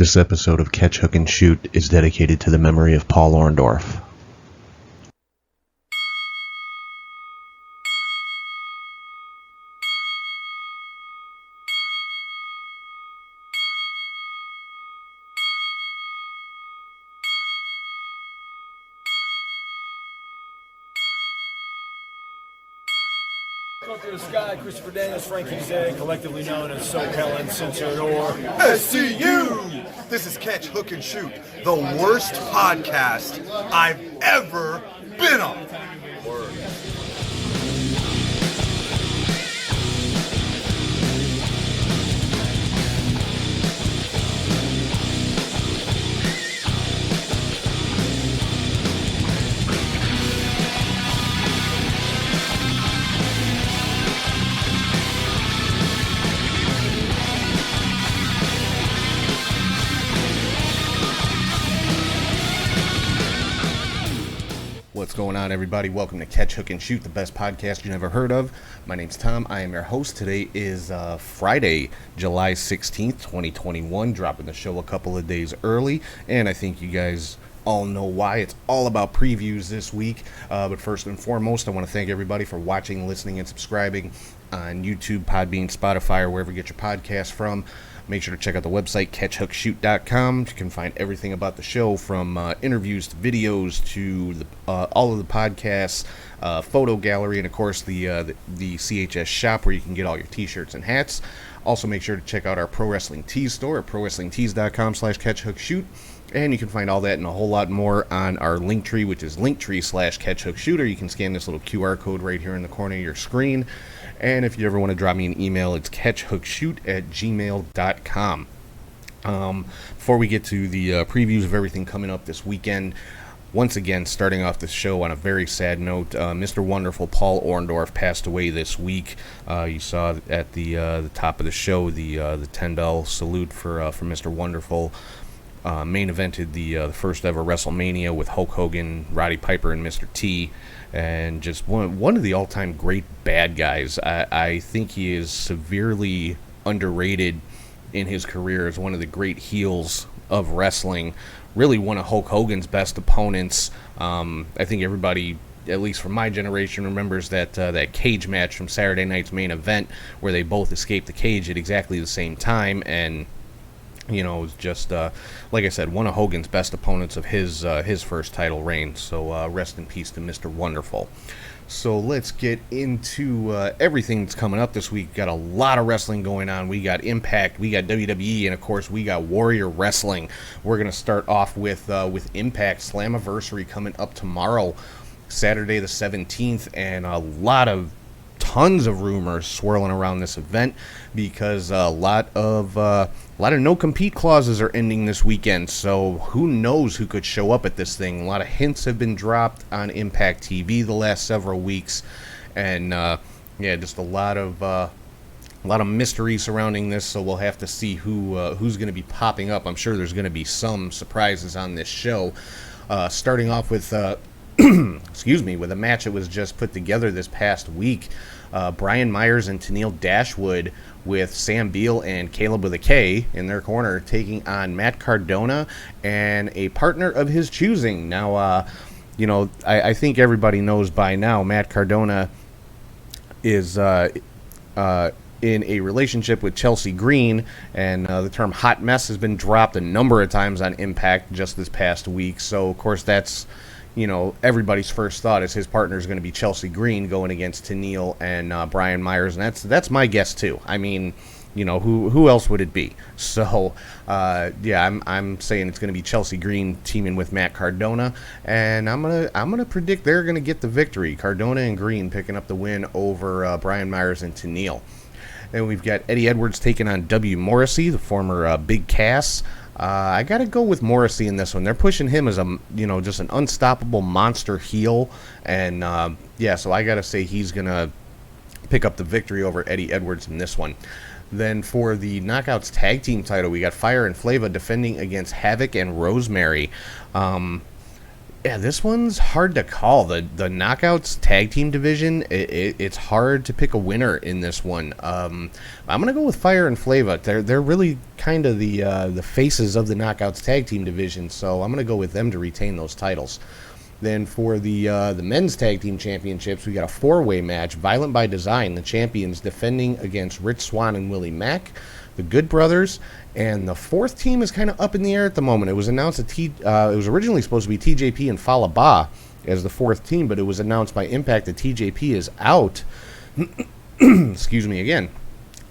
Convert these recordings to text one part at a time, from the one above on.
This episode of Catch, Hook, and Shoot is dedicated to the memory of Paul Orndorff. To the Sky, Christopher Daniels, Frankie Zay, collectively known as SoCal Uncensored or SCU! This is Catch, Hook, and Shoot, the worst podcast I've ever been on. What's going on, everybody? Welcome to Catch, Hook, and Shoot, the best podcast you never heard of. My name's Tom. I am your host. Today is Friday, July 16th, 2021, dropping the show a couple of days early, and I think you guys all know why. It's all about previews this week, but first and foremost, I want to thank everybody for watching, listening, and subscribing on YouTube, Podbean, Spotify, or wherever you get your podcasts from. Make sure to check out the website, catchhookshoot.com. You can find everything about the show, from interviews to videos to all of the podcasts, photo gallery, and of course the CHS shop where you can get all your t-shirts and hats. Also, make sure to check out our Pro Wrestling Tees store at prowrestlingtees.com/catchhookshoot. And you can find all that and a whole lot more on our Linktree, which is linktree/catchhookshoot, or you can scan this little QR code right here in the corner of your screen. And if you ever want to drop me an email, it's catchhookshoot@gmail.com. Before we get to the previews of everything coming up this weekend, once again, starting off the show on a very sad note, Mr. Wonderful Paul Orndorff passed away this week. You saw at the top of the show the 10-bell salute for Mr. Wonderful. Main evented the first ever WrestleMania with Hulk Hogan, Roddy Piper, and Mr. T. And just one of the all-time great bad guys. I think he is severely underrated in his career as one of the great heels of wrestling. Really one of Hulk Hogan's best opponents. I think everybody, at least from my generation, remembers that cage match from Saturday night's main event where they both escaped the cage at exactly the same time. And you know, it was just, like I said, one of Hogan's best opponents of his first title reign. So rest in peace to Mr. Wonderful. So let's get into everything that's coming up this week. Got a lot of wrestling going on. We got Impact, we got WWE, and of course we got Warrior Wrestling. We're going to start off with Impact Slammiversary coming up tomorrow, Saturday the 17th, and tons of rumors swirling around this event because a lot of no-compete clauses are ending this weekend, so who knows who could show up at this thing. A lot of hints have been dropped on Impact TV the last several weeks, and just a lot of mystery surrounding this, so we'll have to see who's going to be popping up. I'm sure there's going to be some surprises on this show, starting off with with a match that was just put together this past week. Brian Myers and Tennille Dashwood with Sam Beal and Caleb with a K in their corner, taking on Matt Cardona and a partner of his choosing. Now, I think everybody knows by now Matt Cardona is in a relationship with Chelsea Green, and the term hot mess has been dropped a number of times on Impact just this past week. So, of course, that's everybody's first thought is his partner is going to be Chelsea Green going against Tennille and Brian Myers, and that's my guess too. I mean, who else would it be? So, I'm saying it's going to be Chelsea Green teaming with Matt Cardona, and I'm gonna predict they're going to get the victory. Cardona and Green picking up the win over Brian Myers and Tennille. Then we've got Eddie Edwards taking on W. Morrissey, the former Big Cass. I got to go with Morrissey in this one. They're pushing him as just an unstoppable monster heel. And, so I got to say he's going to pick up the victory over Eddie Edwards in this one. Then for the Knockouts Tag Team title, we got Fire and Flava defending against Havoc and Rosemary. This one's hard to call. The Knockouts Tag Team division, it's hard to pick a winner in this one. I'm going to go with Fire and Flava. They're really kind of the faces of the Knockouts Tag Team division, so I'm going to go with them to retain those titles. Then for the Men's Tag Team Championships, we got a four-way match. Violent by Design, the champions, defending against Rich Swann and Willie Mack, the Good Brothers, and the fourth team is kind of up in the air at the moment. It was announced that it was originally supposed to be TJP and Fallah Bahh as the fourth team, but it was announced by Impact that TJP is out. Excuse me again.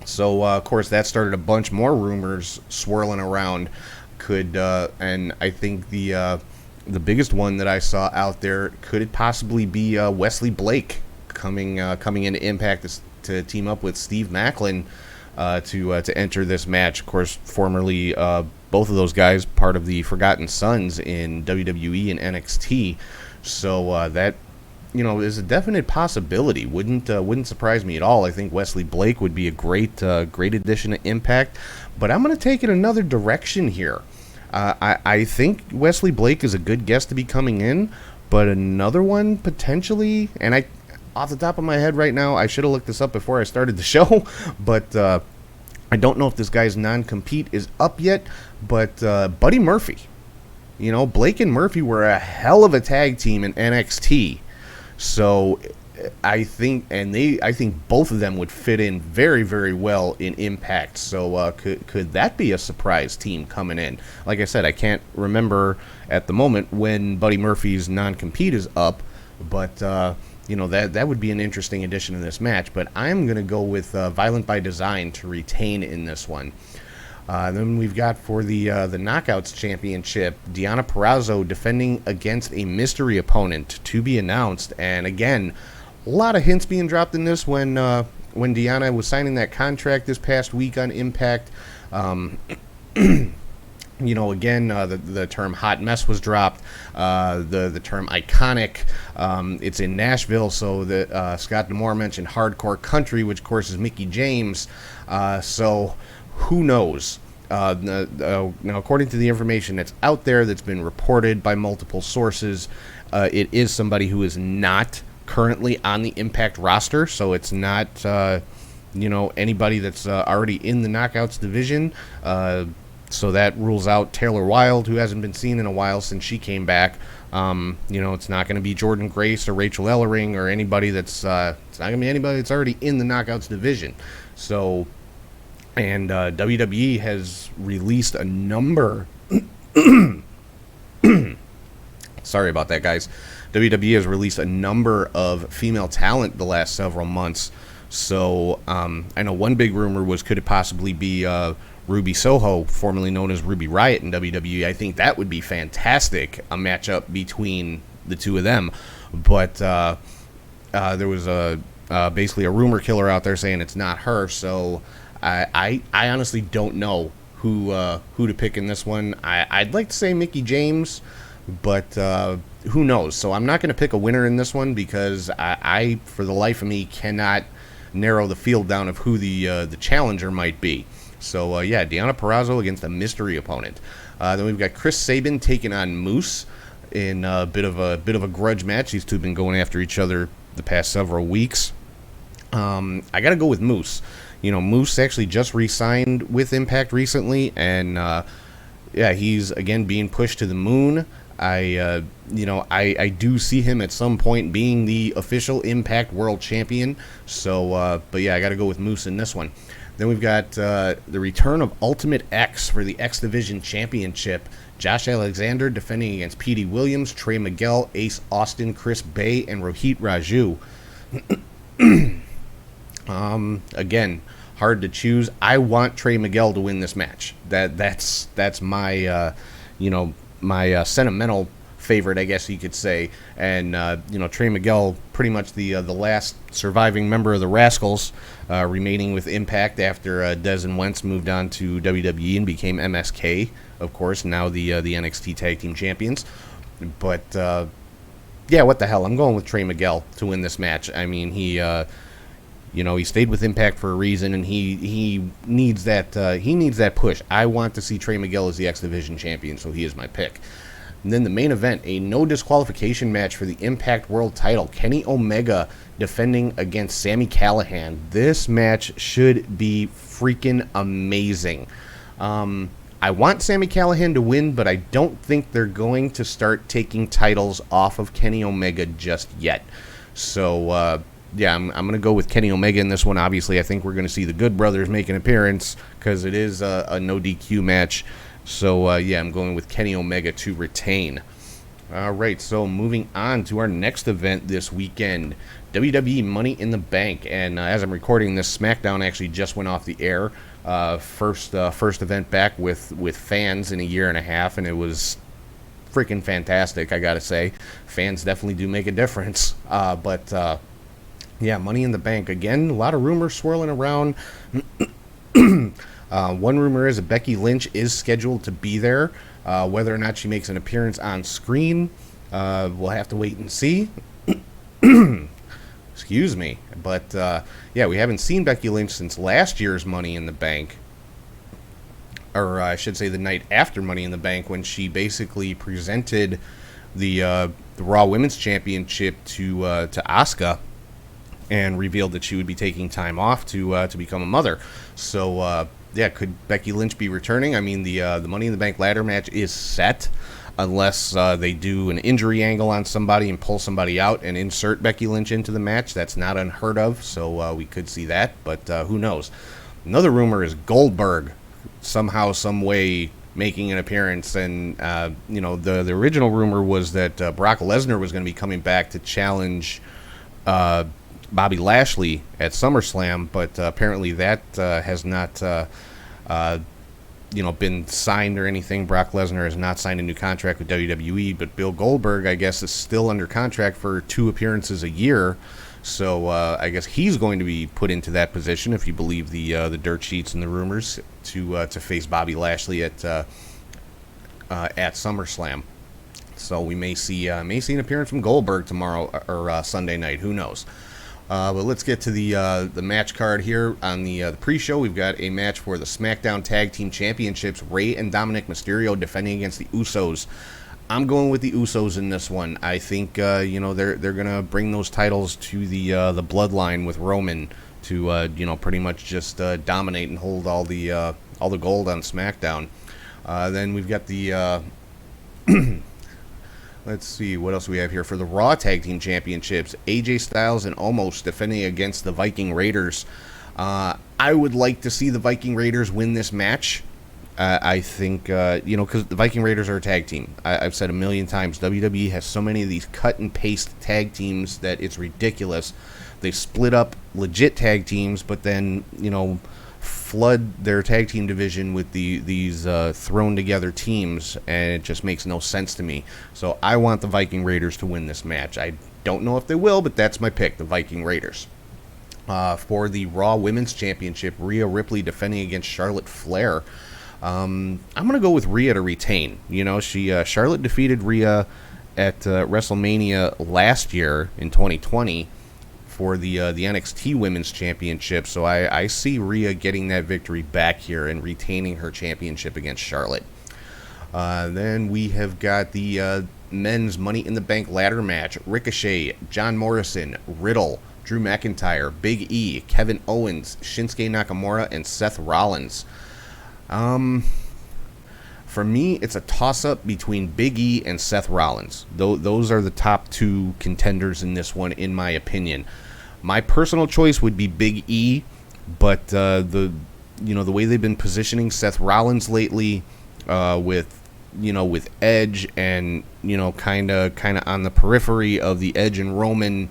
So, of course, that started a bunch more rumors swirling around. And I think the biggest one that I saw out there, could it possibly be Wesley Blake coming into Impact to team up with Steve Maclin to enter this match? Of course, formerly both of those guys part of the Forgotten Sons in WWE and NXT. So that is a definite possibility. Wouldn't surprise me at all. I think Wesley Blake would be a great addition to Impact. But I'm going to take it another direction here. I think Wesley Blake is a good guest to be coming in, but another one potentially, and off the top of my head right now, I should have looked this up before I started the show, but I don't know if this guy's non-compete is up yet, but Buddy Murphy. Blake and Murphy were a hell of a tag team in NXT, so I think both of them would fit in very, very well in Impact. So could that be a surprise team coming in? Like I said, I can't remember at the moment when Buddy Murphy's non-compete is up, but that would be an interesting addition to this match. But I'm going to go with Violent by Design to retain in this one. Then we've got for the Knockouts Championship, Deonna Purrazzo defending against a mystery opponent to be announced. And again, a lot of hints being dropped in this when Deonna was signing that contract this past week on Impact. Again, the term hot mess was dropped. The term iconic. It's in Nashville, so that Scott D'Amore mentioned hardcore country, which of course is Mickie James. So who knows? Now, according to the information that's out there, that's been reported by multiple sources, it is somebody who is not currently on the Impact roster, so it's not anybody that's already in the Knockouts division. So that rules out Taylor Wilde, who hasn't been seen in a while since she came back. It's not going to be Jordan Grace or Rachel Ellering or anybody that's it's not going to be anybody that's already in the Knockouts division. So, and WWE has released a number. Sorry about that, guys. WWE has released a number of female talent the last several months. So I know one big rumor was, could it possibly be Ruby Soho, formerly known as Ruby Riott in WWE? I think that would be fantastic, a matchup between the two of them. But there was basically a rumor killer out there saying it's not her. So I honestly don't know who to pick in this one. I'd like to say Mickie James, but who knows? So I'm not going to pick a winner in this one because I, for the life of me, cannot narrow the field down of who the challenger might be. So Deonna Purrazzo against a mystery opponent. Then we've got Chris Sabin taking on Moose in a bit of a grudge match. These two have been going after each other the past several weeks. I got to go with Moose. Moose actually just re-signed with Impact recently, and he's again being pushed to the moon. I do see him at some point being the official Impact World Champion. So, I got to go with Moose in this one. Then we've got the return of Ultimate X for the X Division Championship. Josh Alexander defending against Petey Williams, Trey Miguel, Ace Austin, Chris Bay, and Rohit Raju. Again, hard to choose. I want Trey Miguel to win this match. That's my my sentimental favorite, I guess you could say. And Trey Miguel, pretty much the last surviving member of the Rascals, remaining with Impact after Dez and Wentz moved on to WWE and became MSK, of course, now the NXT Tag Team Champions. But what the hell? I'm going with Trey Miguel to win this match. I mean, he stayed with Impact for a reason, and he needs that push. I want to see Trey Miguel as the X Division champion, so he is my pick. And then the main event, a no disqualification match for the Impact World title. Kenny Omega defending against Sami Callihan. This match should be freaking amazing. I want Sami Callihan to win, but I don't think they're going to start taking titles off of Kenny Omega just yet. So, yeah, I'm going to go with Kenny Omega in this one. Obviously, I think we're going to see the Good Brothers make an appearance because it is a no DQ match. So, yeah, I'm going with Kenny Omega to retain. All right, so moving on to our next event this weekend, WWE Money in the Bank. And as I'm recording this, SmackDown actually just went off the air. First event back with fans in a year and a half, and it was freaking fantastic, I gotta say. Fans definitely do make a difference. But yeah, Money in the Bank. Again, a lot of rumors swirling around. One rumor is that Becky Lynch is scheduled to be there. Whether or not she makes an appearance on screen, we'll have to wait and see. Excuse me. But, yeah, we haven't seen Becky Lynch since last year's Money in the Bank. Or I should say the night after Money in the Bank, when she basically presented the Raw Women's Championship to Asuka and revealed that she would be taking time off to become a mother. So, yeah, could Becky Lynch be returning? I mean, the Money in the Bank ladder match is set, unless they do an injury angle on somebody and pull somebody out and insert Becky Lynch into the match. That's not unheard of, so we could see that, but who knows. Another rumor is Goldberg somehow, some way making an appearance, and you know, the original rumor was that Brock Lesnar was going to be coming back to challenge Bobby Lashley at SummerSlam, but apparently that has not you know, been signed or anything. Brock Lesnar has not signed a new contract with WWE, but Bill Goldberg, I guess, is still under contract for 2 appearances a year. So I guess he's going to be put into that position, if you believe the dirt sheets and the rumors, to face Bobby Lashley at SummerSlam. So we may see an appearance from Goldberg tomorrow or Sunday night. Who knows? But let's get to the match card here. On the pre-show, we've got a match for the SmackDown Tag Team Championships. Rey and Dominic Mysterio defending against the Usos. I'm going with the Usos in this one. I think you know, they're gonna bring those titles to the Bloodline with Roman to you know, pretty much just dominate and hold all the gold on SmackDown. Then we've got the let's see, what else we have here for the Raw Tag Team Championships. AJ Styles and Omos defending against the Viking Raiders. I would like to see the Viking Raiders win this match. I think, you know, because the Viking Raiders are a tag team. I've said a million times, WWE has so many of these cut and paste tag teams that it's ridiculous. They split up legit tag teams, but then, you know, flood their tag team division with these thrown together teams, and it just makes no sense to me. So I want the Viking Raiders to win this match. I don't know if they will, but that's my pick, the Viking Raiders. For the Raw Women's Championship, Rhea Ripley defending against Charlotte Flair. I'm gonna go with Rhea to retain. You know, Charlotte defeated Rhea at WrestleMania last year in 2020 for the NXT Women's Championship. So I see Rhea getting that victory back here and retaining her championship against Charlotte. Then we have got the men's Money in the Bank ladder match. Ricochet, John Morrison, Riddle, Drew McIntyre, Big E, Kevin Owens, Shinsuke Nakamura, and Seth Rollins. For me, it's a toss-up between Big E and Seth Rollins. Those are the top 2 contenders in this one, in my opinion. My personal choice would be Big E, but the way they've been positioning Seth Rollins lately, with Edge and kind of on the periphery of the Edge and Roman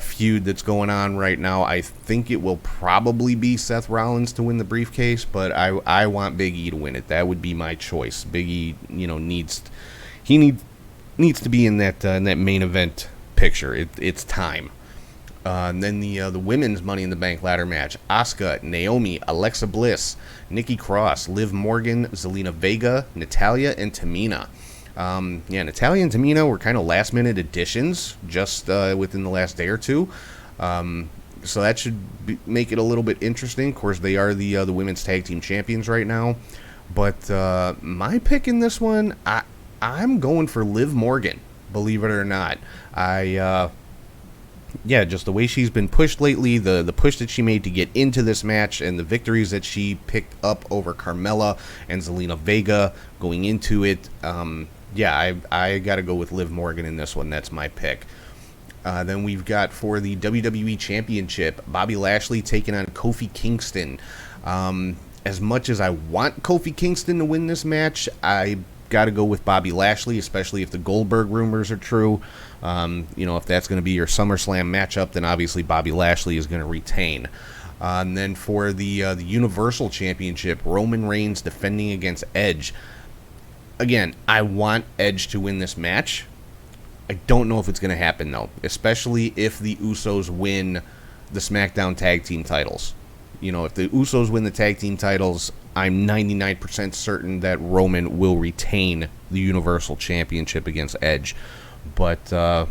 feud that's going on right now, I think it will probably be Seth Rollins to win the briefcase, but I want Big E to win it. That would be my choice. Big E, needs to be in that main event picture. It's time. And then the women's Money in the Bank ladder match: Asuka, Naomi, Alexa Bliss, Nikki Cross, Liv Morgan, Zelina Vega, Natalya, and Tamina. Natalya and Tamina were kind of last-minute additions just within the last day or two. So that should make it a little bit interesting. Of course, they are the women's tag team champions right now. But my pick in this one, I'm going for Liv Morgan, believe it or not. yeah, just the way she's been pushed lately, the push that she made to get into this match, and the victories that she picked up over Carmella and Zelina Vega going into it. Yeah, I got to go with Liv Morgan in this one. That's my pick. Then we've got for the WWE Championship, Bobby Lashley taking on Kofi Kingston. As much as I want Kofi Kingston to win this match, I got to go with Bobby Lashley, especially if the Goldberg rumors are true. If that's going to be your SummerSlam matchup, then obviously Bobby Lashley is going to retain. And then for the Universal Championship, Roman Reigns defending against Edge. Again, I want Edge to win this match. I don't know if it's going to happen, though, especially if the Usos win the SmackDown Tag Team titles. If the Usos win the Tag Team titles, I'm 99% certain that Roman will retain the Universal Championship against Edge. But, who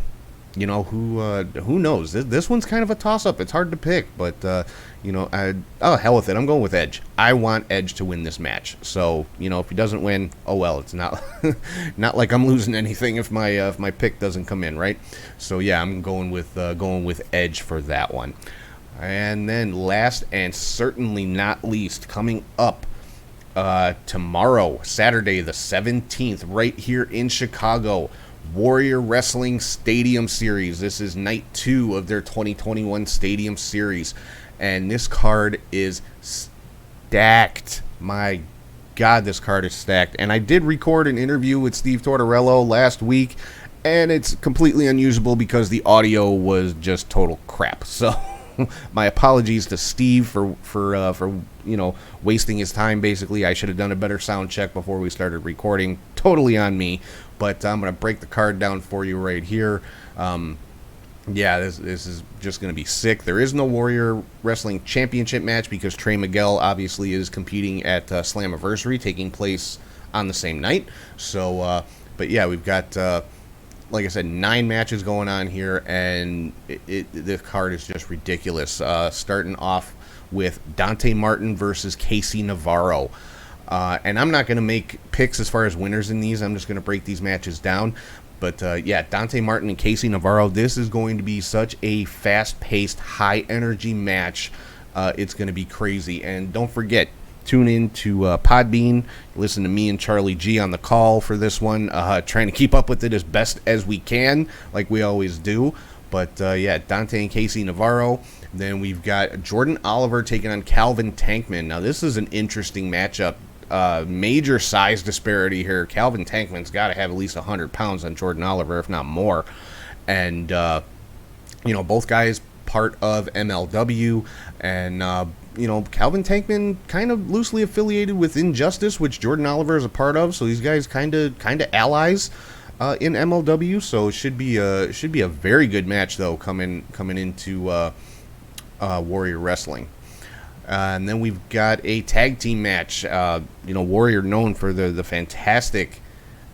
knows? This one's kind of a toss-up. It's hard to pick, but, hell with it. I'm going with Edge. I want Edge to win this match. So, if he doesn't win, oh well. It's not not like I'm losing anything if my pick doesn't come in, right? So, yeah, I'm going with Edge for that one. And then last and certainly not least, coming up tomorrow, Saturday the 17th, right here in Chicago, Warrior Wrestling Stadium Series. This is night 2 of their 2021 Stadium Series. And this card is stacked. My God, this card is stacked. And I did record an interview with Steve Tortorello last week, and it's completely unusable because the audio was just total crap. So my apologies to Steve for wasting his time. Basically, I should have done a better sound check before we started recording. Totally on me. But I'm going to break the card down for you right here. This is just going to be sick. There is no Warrior Wrestling Championship match because Trey Miguel obviously is competing at Slammiversary, taking place on the same night. So, but yeah, we've got, like I said, 9 matches going on here, and the card is just ridiculous. Starting off with Dante Martin versus Casey Navarro. And I'm not going to make picks as far as winners in these. I'm just going to break these matches down. But, Dante Martin and Casey Navarro, this is going to be such a fast-paced, high-energy match. It's going to be crazy. And don't forget, tune in to Podbean. Listen to me and Charlie G on the call for this one. Trying to keep up with it as best as we can, like we always do. But, Dante and Casey Navarro. Then we've got Jordan Oliver taking on Calvin Tankman. Now, this is an interesting matchup. Major size disparity here. Calvin Tankman's got to have at least 100 pounds on Jordan Oliver, if not more. And, both guys part of MLW. And, Calvin Tankman kind of loosely affiliated with Injustice, which Jordan Oliver is a part of. So these guys kind of allies in MLW. So it should be a very good match, though, coming into Warrior Wrestling. And then we've got a tag team match. Warrior known for the fantastic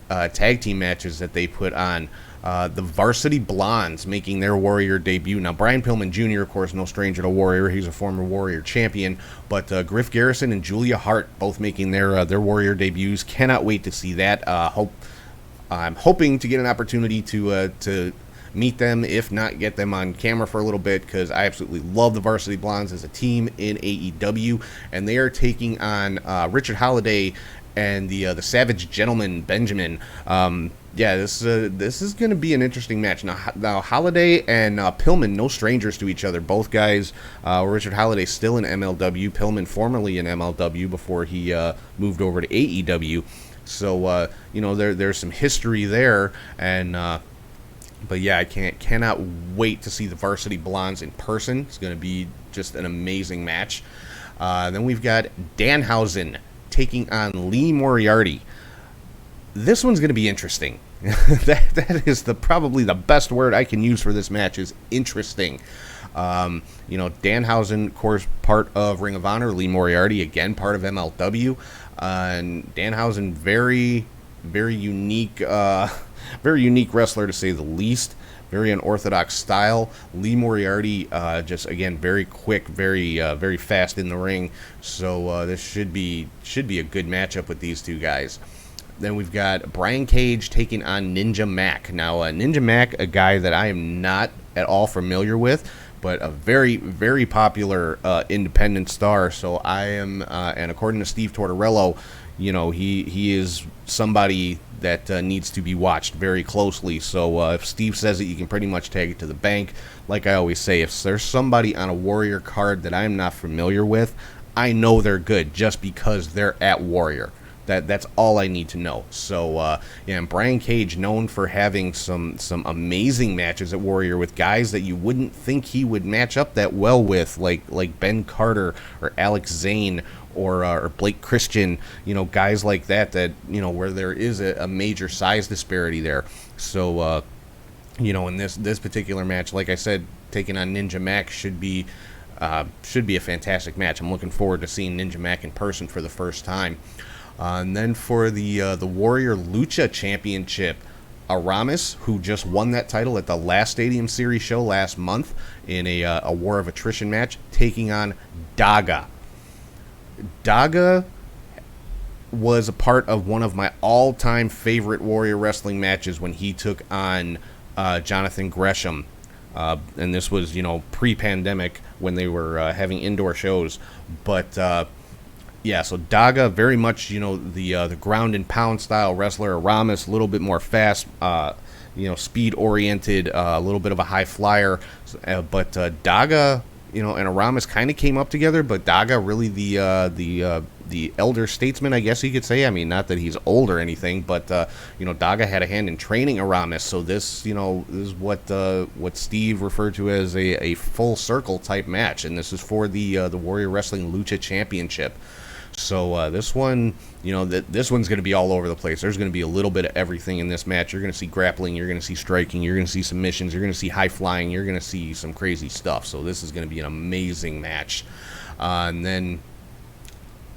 tag team matches that they put on. The Varsity Blondes making their Warrior debut. Now, Brian Pillman Jr., of course, no stranger to Warrior. He's a former Warrior champion. But Griff Garrison and Julia Hart both making their Warrior debuts. Cannot wait to see that. I'm hoping to get an opportunity to meet them, if not get them on camera for a little bit, because I absolutely love the Varsity Blondes as a team in AEW, and they are taking on Richard Holiday and the Savage Gentleman Benjamin. This is going to be an interesting match. Now Holiday and Pillman, no strangers to each other. Both guys, Richard Holiday still in MLW, Pillman formerly in MLW before he moved over to AEW. So there's some history there, and but yeah, I cannot wait to see the Varsity Blondes in person. It's going to be just an amazing match. Then we've got Danhausen taking on Lee Moriarty. This one's going to be interesting. that is probably the best word I can use for this match is interesting. Danhausen, of course, part of Ring of Honor. Lee Moriarty, again, part of MLW. And Danhausen, very, very unique. Very unique wrestler, to say the least. Very unorthodox style. Lee Moriarty, just again very quick, very fast in the ring. So this should be a good matchup with these two guys. Then we've got Brian Cage taking on Ninja Mac. Now, Ninja Mac, a guy that I am not at all familiar with, but a very, very popular independent star. So I am, and according to Steve Tortorello, he is somebody that needs to be watched very closely. So if Steve says it, you can pretty much take it to the bank. Like I always say, if there's somebody on a Warrior card that I'm not familiar with, I know they're good just because they're at Warrior. That's all I need to know. So, and Brian Cage, known for having some amazing matches at Warrior with guys that you wouldn't think he would match up that well with, like Ben Carter or Alex Zane or Blake Christian, guys like that where there is a major size disparity there. So, in this particular match, like I said, taking on Ninja Mac should be a fantastic match. I'm looking forward to seeing Ninja Mac in person for the first time. And then for the Warrior Lucha Championship, Aramis, who just won that title at the last Stadium Series show last month in a War of Attrition match, taking on Daga. Daga was a part of one of my all-time favorite Warrior Wrestling matches when he took on Jonathan Gresham. And this was, pre-pandemic when they were having indoor shows. But so Daga, very much, the ground and pound style wrestler. Aramis, a little bit more fast, speed oriented, a little bit of a high flyer. But Daga, and Aramis kind of came up together. But Daga, really the elder statesman, I guess you could say. I mean, not that he's old or anything, but Daga had a hand in training Aramis. So this, is what Steve referred to as a full circle type match, and this is for the Warrior Wrestling Lucha Championship. So this one, this one's going to be all over the place. There's going to be a little bit of everything in this match. You're going to see grappling, you're going to see striking, you're going to see submissions, you're going to see high flying, you're going to see some crazy stuff. So this is going to be an amazing match. And then,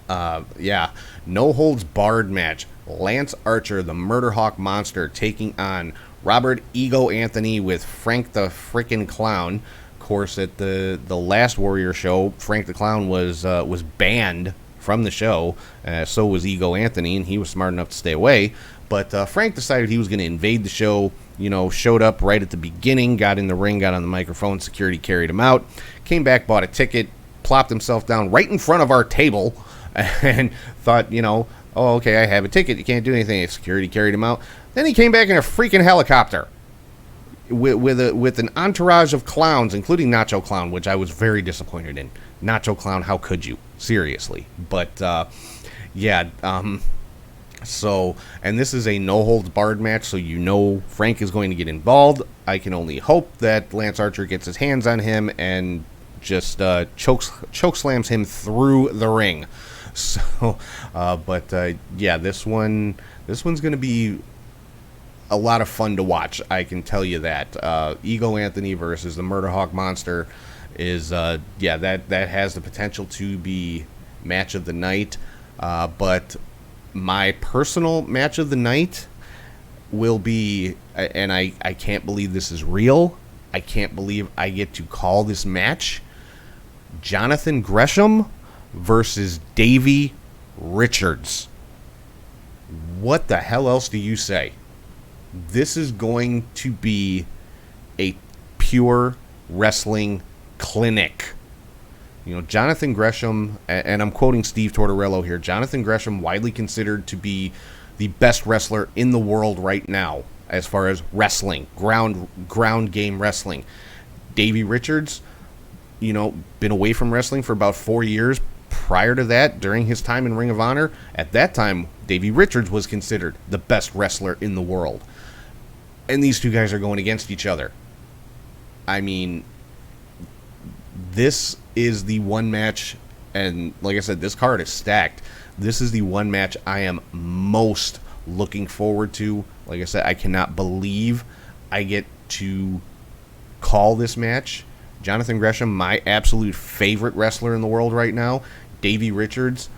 no holds barred match. Lance Archer, the Murder Hawk Monster, taking on Robert Ego Anthony with Frank the Frickin' Clown. Of course, at the last Warrior show, Frank the Clown was banned from the show. So was Ego Anthony, and he was smart enough to stay away. But Frank decided he was going to invade the show. Showed up right at the beginning, got in the ring, got on the microphone. Security carried him out. Came back, bought a ticket, plopped himself down right in front of our table, and thought, oh, okay, I have a ticket. You can't do anything. Security carried him out. Then he came back in a freaking helicopter with an entourage of clowns, including Nacho Clown, which I was very disappointed in. Nacho Clown, how could you? Seriously. But, so, and this is a no-holds-barred match, so Frank is going to get involved. I can only hope that Lance Archer gets his hands on him and just choke slams him through the ring. So, this one's going to be a lot of fun to watch. I can tell you that. Ego Anthony versus the Murder Hawk Monster is, that has the potential to be match of the night. But my personal match of the night will be, and I can't believe this is real. I can't believe I get to call this match, Jonathan Gresham versus Davey Richards. What the hell else do you say? This is going to be a pure wrestling clinic. Jonathan Gresham, and I'm quoting Steve Tortorello here, Jonathan Gresham, widely considered to be the best wrestler in the world right now as far as wrestling, ground game wrestling. Davey Richards, been away from wrestling for about 4 years. Prior to that, during his time in Ring of Honor, at that time, Davey Richards was considered the best wrestler in the world. And these two guys are going against each other. I mean, this is the one match, and like I said, this card is stacked. This is the one match I am most looking forward to. Like I said, I cannot believe I get to call this match. Jonathan Gresham, my absolute favorite wrestler in the world right now. Davey Richards,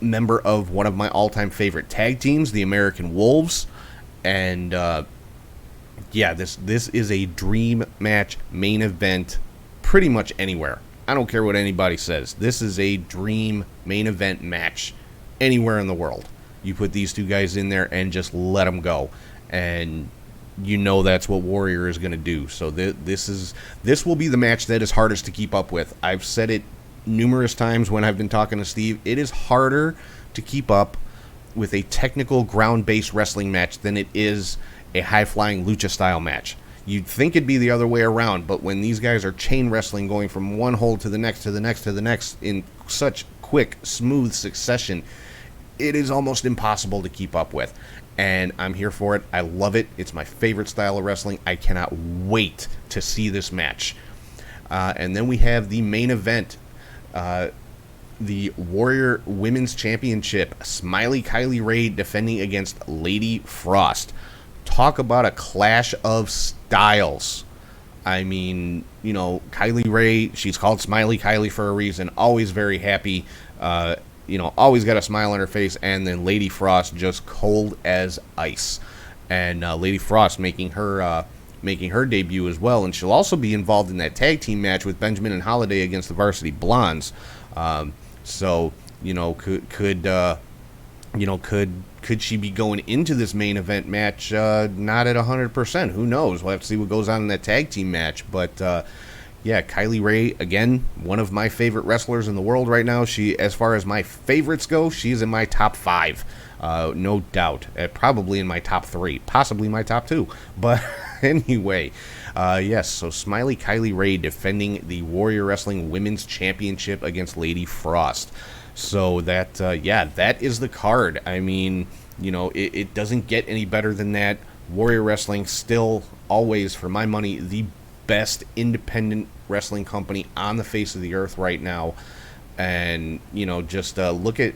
member of one of my all-time favorite tag teams, the American Wolves. And this is a dream match, main event, pretty much anywhere. I don't care what anybody says. This is a dream main event match anywhere in the world. You put these two guys in there and just let them go. And you know that's what Warrior is going to do. So this will be the match that is hardest to keep up with. I've said it numerous times when I've been talking to Steve. It is harder to keep up with a technical ground-based wrestling match than it is a high-flying lucha-style match. You'd think it'd be the other way around, but when these guys are chain wrestling, going from one hold to the next, to the next, to the next, in such quick, smooth succession, it is almost impossible to keep up with. And I'm here for it. I love it. It's my favorite style of wrestling. I cannot wait to see this match. And then we have the main event. The Warrior Women's Championship. Smiley Kylie Rae defending against Lady Frost. Talk about a clash of styles. I mean, you know, Kylie Rae, she's called Smiley Kylie for a reason. Always very happy. Always got a smile on her face. And then Lady Frost just cold as ice. And Lady Frost making her debut as well. And she'll also be involved in that tag team match with Benjamin and Holiday against the Varsity Blondes. So, you know, could she be going into this main event match not at 100%? Who knows? We'll have to see what goes on in that tag team match. But, Kylie Rae, again, one of my favorite wrestlers in the world right now. She, as far as my favorites go, she's in my top 5. No doubt. Probably in my top 3. Possibly my top 2. But anyway, so Smiley Kylie Rae defending the Warrior Wrestling Women's Championship against Lady Frost. So that is the card. I mean, you know, it doesn't get any better than that. Warrior Wrestling still always, for my money, the best independent wrestling company on the face of the earth right now. And, you know, just look at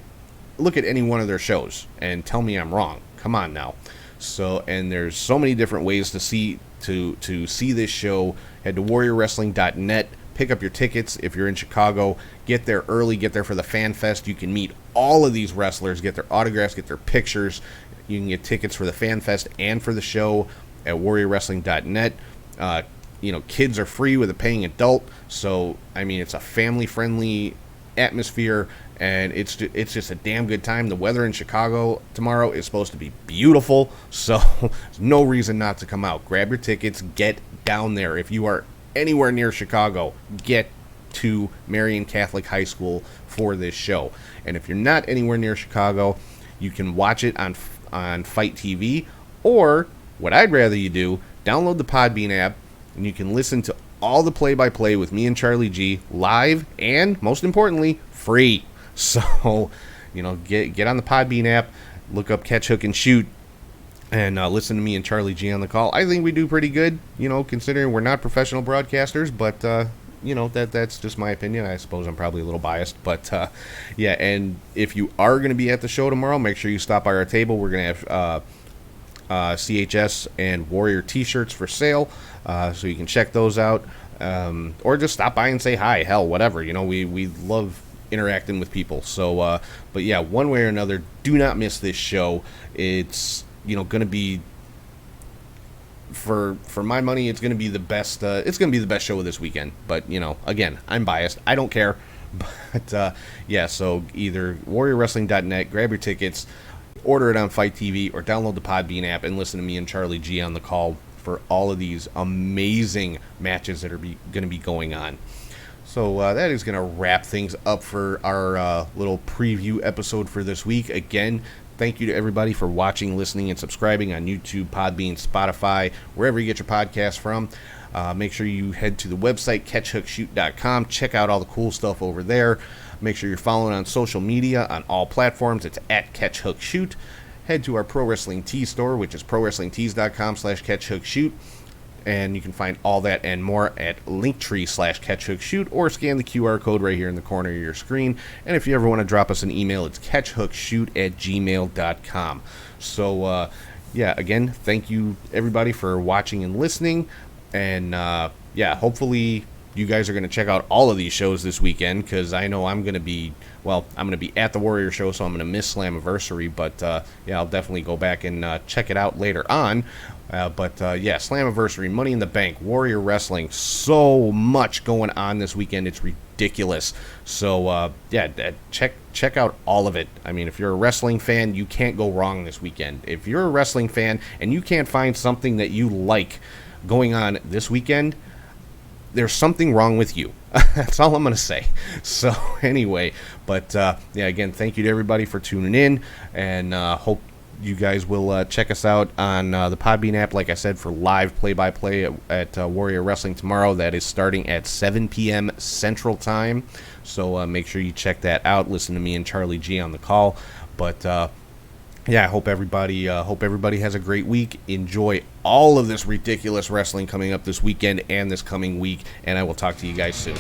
any one of their shows and tell me I'm wrong. Come on now. So, and there's so many different ways to see this show. Head to warriorwrestling.net. Pick up your tickets if you're in Chicago. Get there early. Get there for the Fan Fest. You can meet all of these wrestlers, get their autographs, get their pictures. You can get tickets for the Fan Fest and for the show at warriorwrestling.net. Kids are free with a paying adult. So, I mean, it's a family-friendly atmosphere, and it's just a damn good time. The weather in Chicago tomorrow is supposed to be beautiful, so there's no reason not to come out. Grab your tickets. Get down there. If you are anywhere near Chicago, get to Marian Catholic High School for this show. And if you're not anywhere near Chicago, you can watch it on Fight TV, or what I'd rather you do, download the Podbean app, and you can listen to all the play-by-play with me and Charlie G live, and most importantly, free. So, you know, get on the Podbean app, look up Catch, Hook, and Shoot, and listen to me and Charlie G on the call. I think we do pretty good, you know, considering we're not professional broadcasters, but, that's just my opinion. I suppose I'm probably a little biased, but, and if you are going to be at the show tomorrow, make sure you stop by our table. We're going to have CHS and Warrior t-shirts for sale, so you can check those out, or just stop by and say hi. Hell, whatever. You know, we love interacting with people. So, but yeah, one way or another, do not miss this show. It's, you know, going to be, for my money, it's going to be the best. It's going to be the best show of this weekend. But, you know, again, I'm biased. I don't care. But so either warriorwrestling.net, grab your tickets, order it on Fight TV, or download the Podbean app and listen to me and Charlie G on the call for all of these amazing matches that are going to be going on. So that is going to wrap things up for our little preview episode for this week. Again, thank you to everybody for watching, listening, and subscribing on YouTube, Podbean, Spotify, wherever you get your podcasts from. Make sure you head to the website, catchhookshoot.com. Check out all the cool stuff over there. Make sure you're following on social media on all platforms. It's at catchhookshoot. Head to our Pro Wrestling Tees store, which is prowrestlingtees.com/catchhookshoot. And you can find all that and more at linktree/catchhookshoot, or scan the QR code right here in the corner of your screen. And if you ever want to drop us an email, it's catchhookshoot@gmail.com. So, again, thank you, everybody, for watching and listening. And, hopefully you guys are going to check out all of these shows this weekend, because I know I'm going to be at the Warrior show, so I'm going to miss Slammiversary, but yeah, I'll definitely go back and check it out later on. But yeah, Slammiversary, Money in the Bank, Warrior Wrestling, so much going on this weekend, it's ridiculous. So yeah, check out all of it. I mean, if you're a wrestling fan, you can't go wrong this weekend. If you're a wrestling fan and you can't find something that you like going on this weekend, there's something wrong with you. That's all I'm going to say. So anyway, but yeah, again, thank you to everybody for tuning in, and hope you guys will check us out on the Podbean app, like I said, for live play-by-play at Warrior Wrestling tomorrow. That is starting at 7 p.m. Central Time. So make sure you check that out. Listen to me and Charlie G on the call. But yeah, I hope everybody has a great week. Enjoy all of this ridiculous wrestling coming up this weekend and this coming week, and I will talk to you guys soon.